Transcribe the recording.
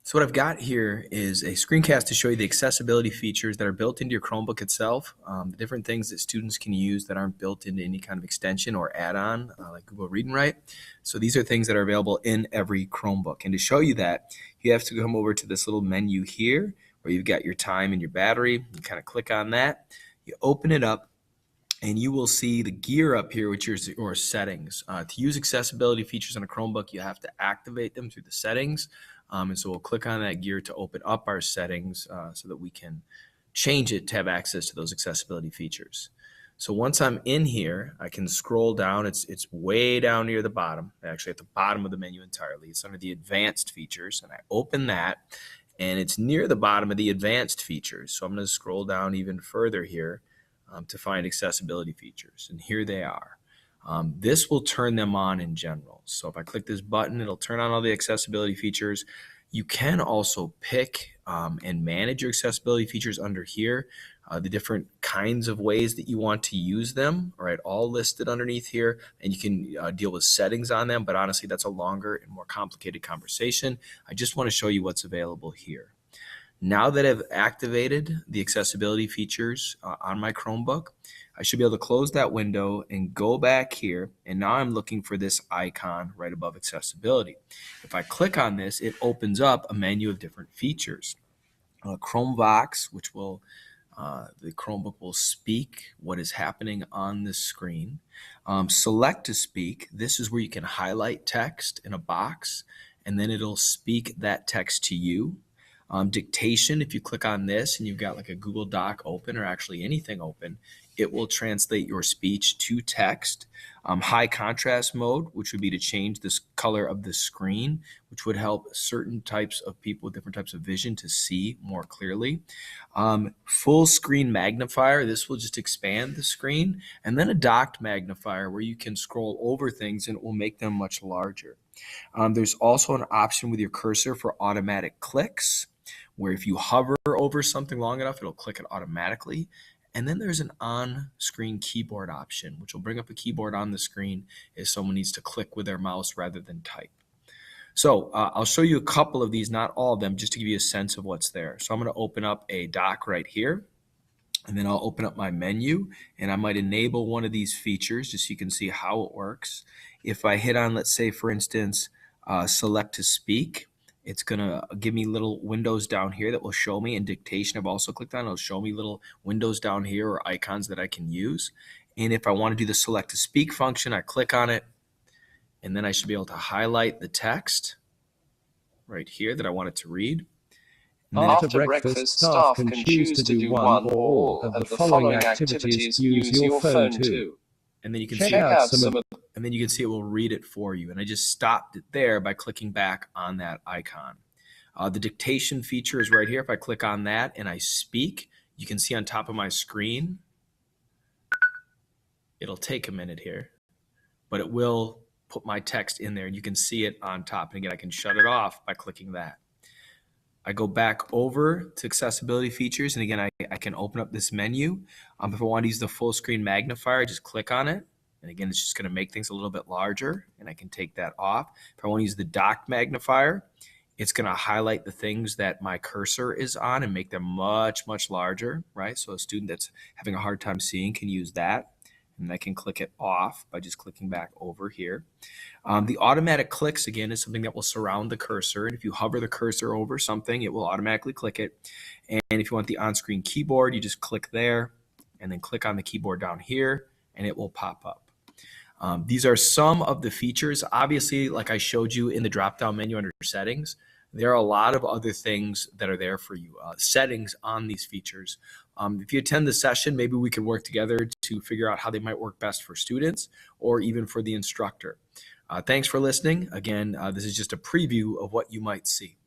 So what I've got here is a screencast to show you the accessibility features that are built into your Chromebook itself, the different things that students can use that aren't built into any kind of extension or add-on like Google Read and Write. So these are things that are available in every Chromebook. And to show you that, you have to come over to this little menu here where you've got your time and your battery. You kind of click on that. You open it up, and you will see the gear up here, which is your settings. To use accessibility features on a Chromebook, you have to activate them through the settings. And so we'll click on that gear to open up our settings so that we can change it to have access to those accessibility features. So once I'm in here, I can scroll down. It's way down near the bottom, actually at the bottom of the menu entirely. It's under the advanced features, and I open that, and it's near the bottom of the advanced features. So I'm going to scroll down even further here to find accessibility features, and here they are. This will turn them on in general. So if I click this button, it'll turn on all the accessibility features. You can also pick and manage your accessibility features under here, the different kinds of ways that you want to use them, all right, all listed underneath here, and you can deal with settings on them, but honestly, that's a longer and more complicated conversation. I just want to show you what's available here. Now that I've activated the accessibility features on my Chromebook, I should be able to close that window and go back here, and now I'm looking for this icon right above accessibility. If I click on this, it opens up a menu of different features. Chromevox, which will the Chromebook will speak what is happening on the screen. Select to speak, this is where you can highlight text in a box, and then it'll speak that text to you. Dictation, if you click on this and you've got like a Google Doc open or actually anything open, it will translate your speech to text. High contrast mode, which would be to change this color of the screen, which would help certain types of people with different types of vision to see more clearly. Full screen magnifier, this will just expand the screen. And then a docked magnifier where you can scroll over things and it will make them much larger. There's also an option with your cursor for automatic clicks, where if you hover over something long enough, it'll click it automatically. And then there's an on-screen keyboard option, which will bring up a keyboard on the screen if someone needs to click with their mouse rather than type. So I'll show you a couple of these, not all of them, just to give you a sense of what's there. So I'm going to open up a dock right here, and then I'll open up my menu, and I might enable one of these features just so you can see how it works. If I hit on, let's say, for instance, select to speak, it's going to give me little windows down here that will show me. In dictation, I've also clicked on, it'll show me little windows down here or icons that I can use. And if I want to do the select to speak function, I click on it, and then I should be able to highlight the text right here that I want it to read. After breakfast, staff can choose to do one or all of the following activities. Use your phone too. And then you can Check see out some of and then you can see it will read it for you. And I just stopped it there by clicking back on that icon. The dictation feature is right here. If I click on that and I speak, you can see on top of my screen, it'll take a minute here, but it will put my text in there and you can see it on top. And again, I can shut it off by clicking that. I go back over to accessibility features, and again, I can open up this menu. If I want to use the full screen magnifier, I just click on it. And again, it's just going to make things a little bit larger, and I can take that off. If I want to use the docked magnifier, it's going to highlight the things that my cursor is on and make them much, much larger, right? So a student that's having a hard time seeing can use that. And I can click it off by just clicking back over here. The automatic clicks, again, is something that will surround the cursor. And if you hover the cursor over something, it will automatically click it. And if you want the on-screen keyboard, you just click there and then click on the keyboard down here, and it will pop up. These are some of the features. Obviously, like I showed you in the drop-down menu under settings, there are a lot of other things that are there for you, settings on these features. If you attend the session, maybe we can work together to figure out how they might work best for students or even for the instructor. Thanks for listening. Again, this is just a preview of what you might see.